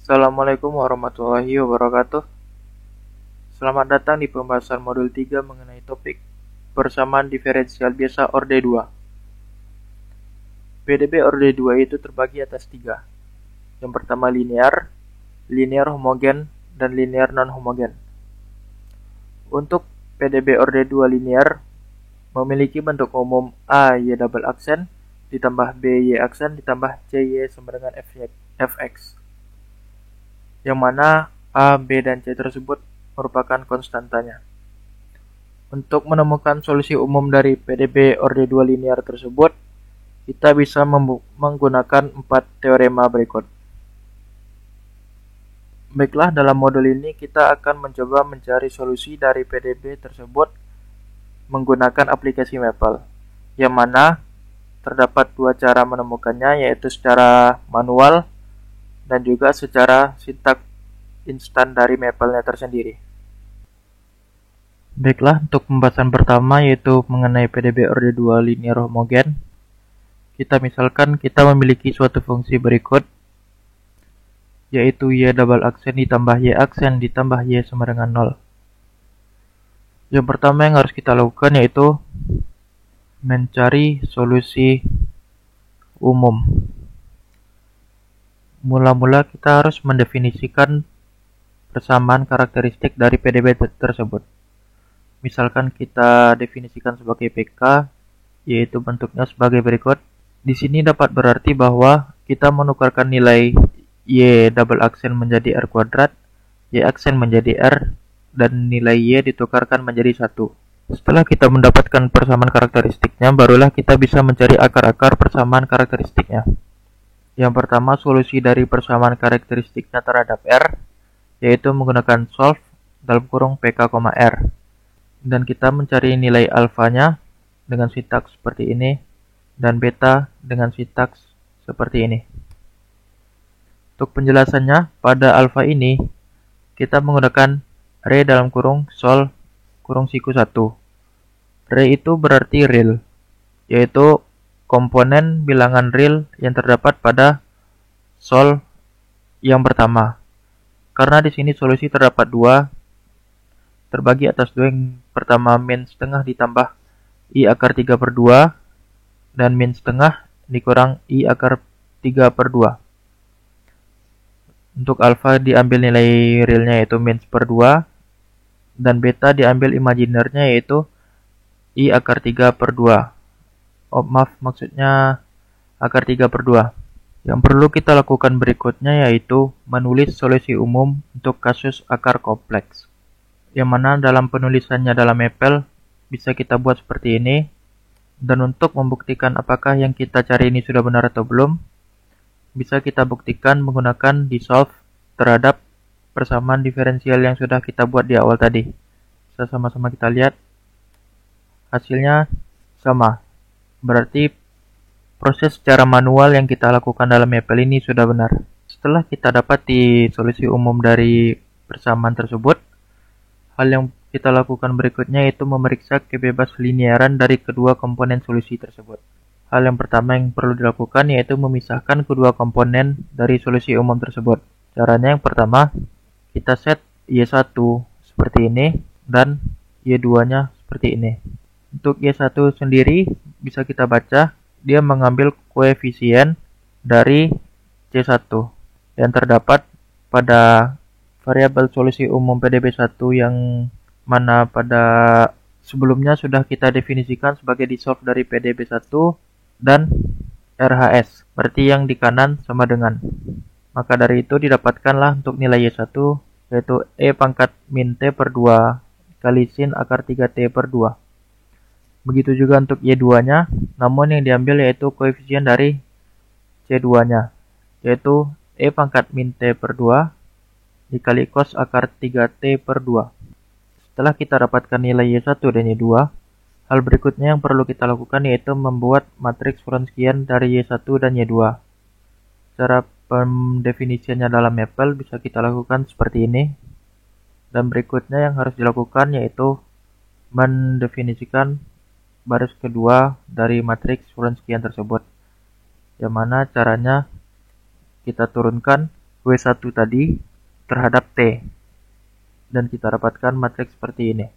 Assalamualaikum warahmatullahi wabarakatuh. Selamat datang di pembahasan modul 3 mengenai topik persamaan diferensial biasa orde 2. PDB orde 2 itu terbagi atas 3. Yang pertama linear, linear homogen, dan linear non-homogen. Untuk PDB orde 2 linear memiliki bentuk umum A Y double aksen ditambah B Y aksen ditambah C Y sama dengan Fx. Yang mana A, B, dan C tersebut merupakan konstantanya. Untuk menemukan solusi umum dari PDB orde 2 linear tersebut, kita bisa menggunakan 4 teorema berikut. Baiklah, dalam modul ini kita akan mencoba mencari solusi dari PDB tersebut menggunakan aplikasi Maple, yang mana terdapat 2 cara menemukannya, yaitu secara manual dan juga secara sintaks instan dari Maple-nya tersendiri. Baiklah, untuk pembahasan pertama yaitu mengenai PDB orde 2 linear homogen. Kita misalkan kita memiliki suatu fungsi berikut, yaitu Y double aksen ditambah Y aksen ditambah Y sama dengan 0. Yang pertama yang harus kita lakukan yaitu mencari solusi umum. Mula-mula kita harus mendefinisikan persamaan karakteristik dari PDB tersebut. Misalkan kita definisikan sebagai PK, yaitu bentuknya sebagai berikut. Di sini dapat berarti bahwa kita menukarkan nilai Y double aksen menjadi R kuadrat, Y aksen menjadi R, dan nilai Y ditukarkan menjadi 1. Setelah kita mendapatkan persamaan karakteristiknya, barulah kita bisa mencari akar-akar persamaan karakteristiknya. Yang pertama, solusi dari persamaan karakteristiknya terhadap R, yaitu menggunakan solve dalam kurung PK, R. Dan kita mencari nilai alfanya dengan sintaks seperti ini, dan beta dengan sintaks seperti ini. Untuk penjelasannya, pada alfa ini, kita menggunakan re dalam kurung sol kurung siku 1. Re itu berarti real, yaitu komponen bilangan real yang terdapat pada sol yang pertama. Karena di sini solusi terdapat 2, terbagi atas 2. Yang pertama min setengah ditambah I akar 3/2, dan min setengah dikurang I akar 3/2. Untuk alfa diambil nilai realnya yaitu min 1/2, dan beta diambil imajinernya yaitu I akar 3/2. Maksudnya akar 3/2. Yang perlu kita lakukan berikutnya yaitu menulis solusi umum untuk kasus akar kompleks. Yang mana dalam penulisannya dalam Maple bisa kita buat seperti ini. Dan untuk membuktikan apakah yang kita cari ini sudah benar atau belum, bisa kita buktikan menggunakan dissolve terhadap persamaan diferensial yang sudah kita buat di awal tadi. Bisa sama-sama kita lihat. Hasilnya sama. Berarti proses secara manual yang kita lakukan dalam Maple ini sudah benar. Setelah kita dapati solusi umum dari persamaan tersebut, hal yang kita lakukan berikutnya yaitu memeriksa kebebas linearan dari kedua komponen solusi tersebut. Hal yang pertama yang perlu dilakukan yaitu memisahkan kedua komponen dari solusi umum tersebut. Caranya yang pertama, kita set Y1 seperti ini dan Y2-nya seperti ini. Untuk Y1 sendiri bisa kita baca, dia mengambil koefisien dari C1 yang terdapat pada variabel solusi umum PDB1 yang mana pada sebelumnya sudah kita definisikan sebagai dissolve dari PDB1 dan RHS, berarti yang di kanan sama dengan. Maka dari itu didapatkanlah untuk nilai Y1 yaitu E pangkat min T/2 kali sin akar 3T/2. Begitu juga untuk Y2-nya, namun yang diambil yaitu koefisien dari C2-nya, yaitu E pangkat min T/2 dikali cos akar 3T/2. Setelah kita dapatkan nilai Y1 dan Y2, hal berikutnya yang perlu kita lakukan yaitu membuat matriks Wronskian dari Y1 dan Y2. Cara pendefinisiannya dalam Maple bisa kita lakukan seperti ini. Dan berikutnya yang harus dilakukan yaitu mendefinisikan baris kedua dari matriks Wronskian tersebut, yang mana caranya kita turunkan W1 tadi terhadap T, dan kita dapatkan matriks seperti ini.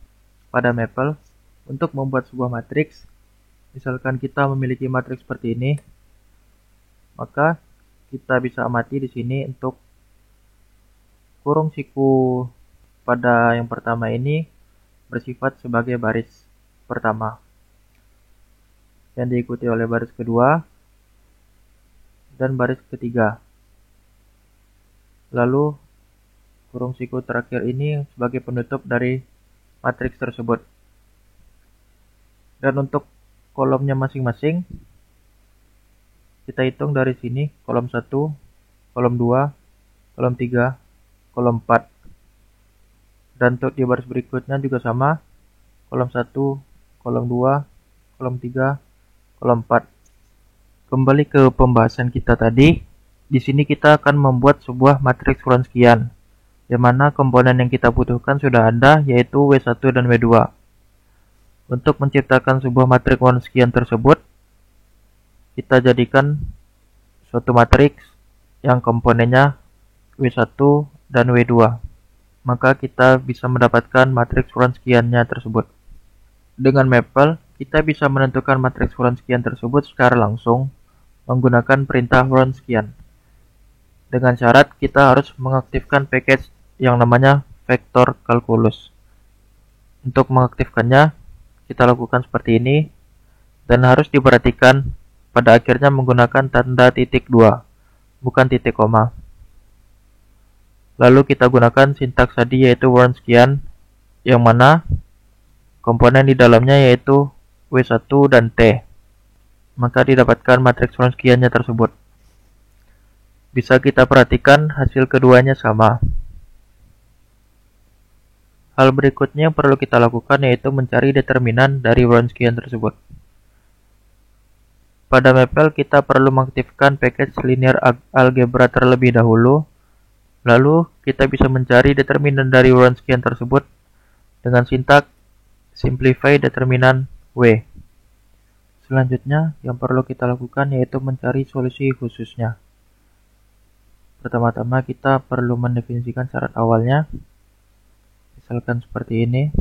Pada Maple, untuk membuat sebuah matriks, misalkan kita memiliki matriks seperti ini, maka kita bisa amati di sini untuk kurung siku pada yang pertama ini bersifat sebagai baris pertama, yang diikuti oleh baris kedua dan baris ketiga. Lalu kurung siku terakhir ini sebagai penutup dari matriks tersebut. Dan untuk kolomnya masing-masing, kita hitung dari sini kolom 1, kolom 2, kolom 3, kolom 4. Dan untuk di baris berikutnya juga sama, kolom 1, kolom 2, kolom 3, kolom 4. Kembali ke pembahasan kita tadi, di sini kita akan membuat sebuah matriks Wronskian, yang mana komponen yang kita butuhkan sudah ada, yaitu W1 dan W2. Untuk menciptakan sebuah matriks Wronskian tersebut, kita jadikan suatu matriks yang komponennya W1 dan W2. Maka kita bisa mendapatkan matriks Wronskiannya tersebut. Dengan Maple, kita bisa menentukan matriks Wronskian tersebut secara langsung menggunakan perintah Wronskian. Dengan syarat kita harus mengaktifkan package yang namanya vector calculus. Untuk mengaktifkannya, kita lakukan seperti ini, dan harus diperhatikan pada akhirnya menggunakan tanda titik 2, bukan titik koma. Lalu kita gunakan sintaks tadi, yaitu Wronskian, yang mana komponen di dalamnya yaitu W1 dan T. Maka didapatkan matriks Wronskiannya tersebut. Bisa kita perhatikan hasil keduanya sama. Hal berikutnya yang perlu kita lakukan yaitu mencari determinan dari Wronskian tersebut. Pada Maple kita perlu mengaktifkan package linear algebra terlebih dahulu. Lalu kita bisa mencari determinan dari Wronskian tersebut dengan sintaks simplify determinan W. Selanjutnya, yang perlu kita lakukan yaitu mencari solusi khususnya. Pertama-tama kita perlu mendefinisikan syarat awalnya, misalkan seperti ini,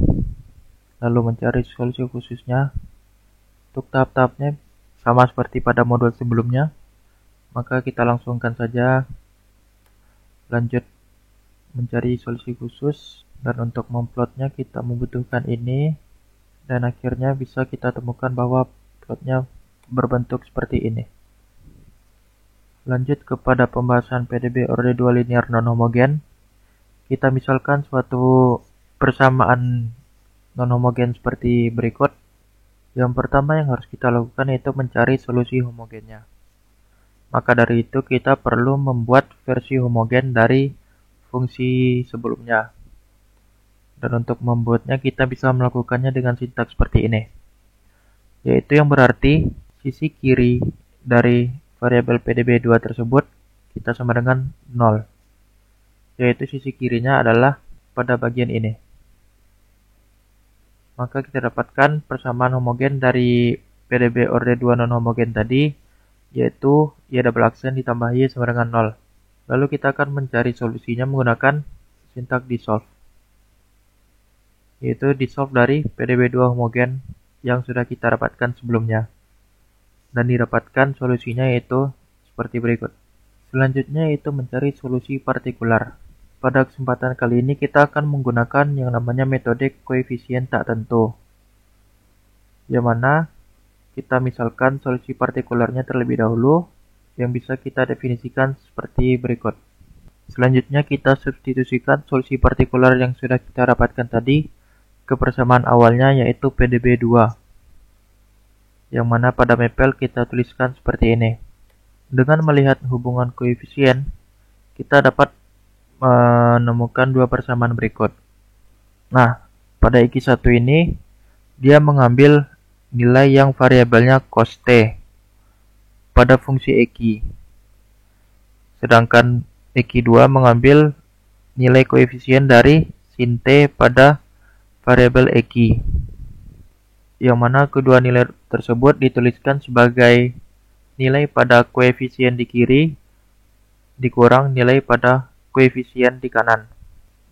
lalu mencari solusi khususnya. Untuk tahap-tahapnya sama seperti pada modul sebelumnya, maka kita langsungkan saja lanjut mencari solusi khusus, dan untuk memplotnya kita membutuhkan ini, dan akhirnya bisa kita temukan bahwa plotnya berbentuk seperti ini. Lanjut kepada pembahasan PDB orde 2 linear non-homogen. Kita misalkan suatu persamaan non-homogen seperti berikut. Yang pertama yang harus kita lakukan yaitu mencari solusi homogennya. Maka dari itu kita perlu membuat versi homogen dari fungsi sebelumnya. Dan untuk membuatnya kita bisa melakukannya dengan sintaks seperti ini, yaitu yang berarti sisi kiri dari variabel PDB2 tersebut kita sama dengan 0, yaitu sisi kirinya adalah pada bagian ini. Maka kita dapatkan persamaan homogen dari PDB orde 2 non-homogen tadi, yaitu Y double aksen ditambah Y sama dengan 0. Lalu kita akan mencari solusinya menggunakan sintaks dissolve, yaitu dissolve dari PDB2 homogen yang sudah kita dapatkan sebelumnya. Dan didapatkan solusinya yaitu seperti berikut. Selanjutnya yaitu mencari solusi partikular. Pada kesempatan kali ini kita akan menggunakan yang namanya metode koefisien tak tentu, yang mana kita misalkan solusi partikularnya terlebih dahulu, yang bisa kita definisikan seperti berikut. Selanjutnya kita substitusikan solusi partikular yang sudah kita dapatkan tadi ke persamaan awalnya yaitu PDB2, yang mana pada Maple kita tuliskan seperti ini. Dengan melihat hubungan koefisien, kita dapat menemukan dua persamaan berikut. Nah, pada X1 ini, dia mengambil nilai yang variabelnya cos T pada fungsi X. Sedangkan X2 mengambil nilai koefisien dari sin T pada variabel X, yang mana kedua nilai tersebut dituliskan sebagai nilai pada koefisien di kiri dikurang nilai pada koefisien di kanan.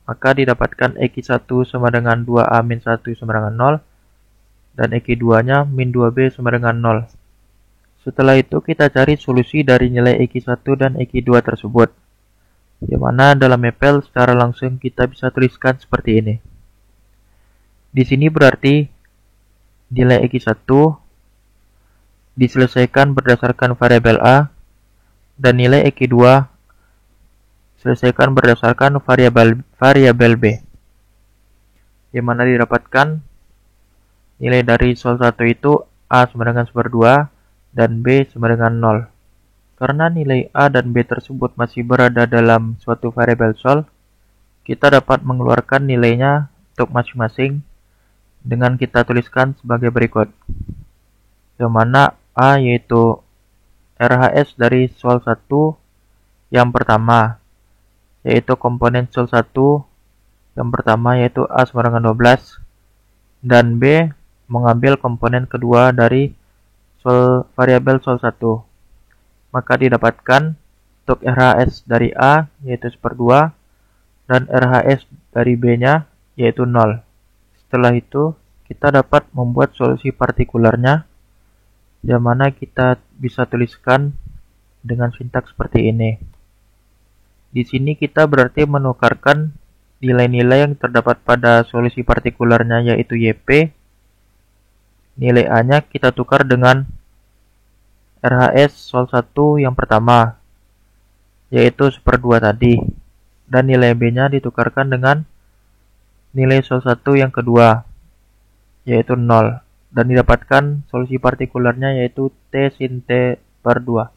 Maka didapatkan X1 sama dengan 2A min 1 sama dengan 0, dan X2-nya min 2B sama dengan 0. Setelah itu kita cari solusi dari nilai X1 dan X2 tersebut, yang mana dalam mapel secara langsung kita bisa tuliskan seperti ini. Di sini berarti nilai X1 diselesaikan berdasarkan variabel A, dan nilai X2 selesaikan berdasarkan variabel B, yang mana didapatkan nilai dari sol 1 itu A sama dengan 1/2 dan B sama dengan 0. Karena nilai A dan B tersebut masih berada dalam suatu variabel sol, kita dapat mengeluarkan nilainya untuk masing-masing dengan kita tuliskan sebagai berikut. Yang mana A yaitu RHS dari sol 1 yang pertama, yaitu komponen sol 1 yang pertama yaitu A sama dengan 12, dan B mengambil komponen kedua dari variabel sol 1. Maka didapatkan untuk RHS dari A yaitu 1/2 dan RHS dari B-nya yaitu 0. Setelah itu kita dapat membuat solusi partikularnya, yang mana kita bisa tuliskan dengan sintaks seperti ini. Di sini kita berarti menukarkan nilai-nilai yang terdapat pada solusi partikularnya yaitu YP. Nilai A-nya kita tukar dengan RHS sol 1 yang pertama, yaitu 1/2 tadi. Dan nilai B-nya ditukarkan dengan nilai sol 1 yang kedua, yaitu 0. Dan didapatkan solusi partikularnya yaitu T sin T/2.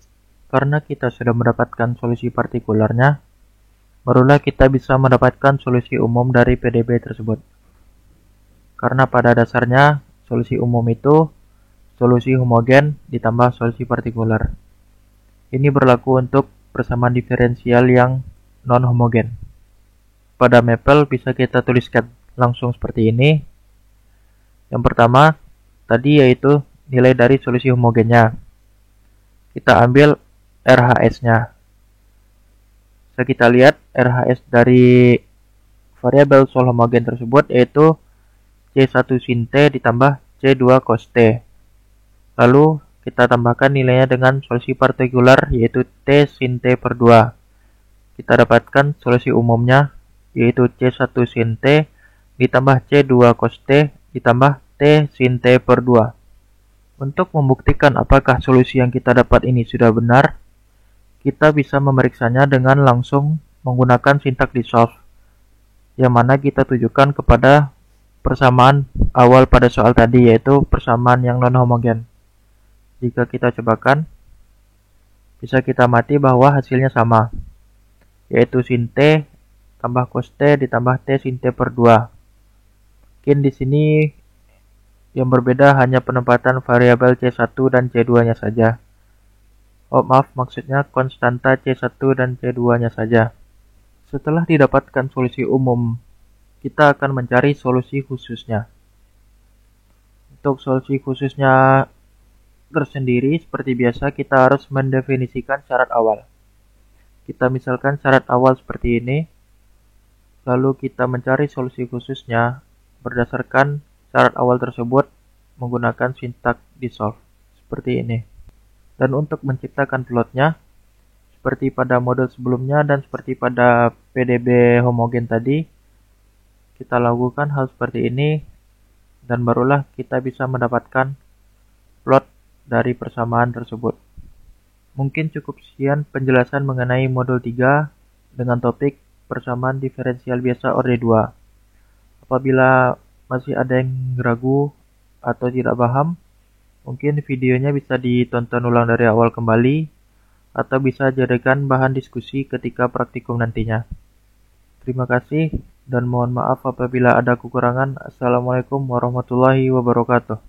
Karena kita sudah mendapatkan solusi partikularnya, barulah kita bisa mendapatkan solusi umum dari PDB tersebut. Karena pada dasarnya solusi umum itu solusi homogen ditambah solusi partikular. Ini berlaku untuk persamaan diferensial yang non-homogen. Pada mapel bisa kita tuliskan langsung seperti ini. Yang pertama tadi yaitu nilai dari solusi homogennya. Kita ambil RHS-nya. So, kita lihat RHS dari variabel sol homogen tersebut yaitu C1 sin T ditambah C2 cos T. Lalu kita tambahkan nilainya dengan solusi partikular yaitu T sin T/2. Kita dapatkan solusi umumnya yaitu C1 sin T ditambah C2 cos T ditambah T sin T/2. Untuk membuktikan apakah solusi yang kita dapat ini sudah benar, kita bisa memeriksanya dengan langsung menggunakan sintaks dissolve, yang mana kita tujukan kepada persamaan awal pada soal tadi yaitu persamaan yang non-homogen. Jika kita cobakan, bisa kita amati bahwa hasilnya sama, yaitu sin T tambah cos T ditambah T sin T/2. Mungkin di sini yang berbeda hanya penempatan variabel C1 dan C2-nya saja. Oh maaf, maksudnya konstanta C1 dan C2-nya saja. Setelah didapatkan solusi umum, kita akan mencari solusi khususnya. Untuk solusi khususnya tersendiri, seperti biasa kita harus mendefinisikan syarat awal. Kita misalkan syarat awal seperti ini, lalu kita mencari solusi khususnya berdasarkan syarat awal tersebut menggunakan sintaks dissolve seperti ini. Dan untuk menciptakan plotnya, seperti pada model sebelumnya dan seperti pada PDB homogen tadi, kita lakukan hal seperti ini, dan barulah kita bisa mendapatkan plot dari persamaan tersebut. Mungkin cukup sekian penjelasan mengenai modul 3 dengan topik persamaan diferensial biasa orde 2. Apabila masih ada yang ragu atau tidak paham, mungkin videonya bisa ditonton ulang dari awal kembali, atau bisa jadikan bahan diskusi ketika praktikum nantinya. Terima kasih dan mohon maaf apabila ada kekurangan. Assalamualaikum warahmatullahi wabarakatuh.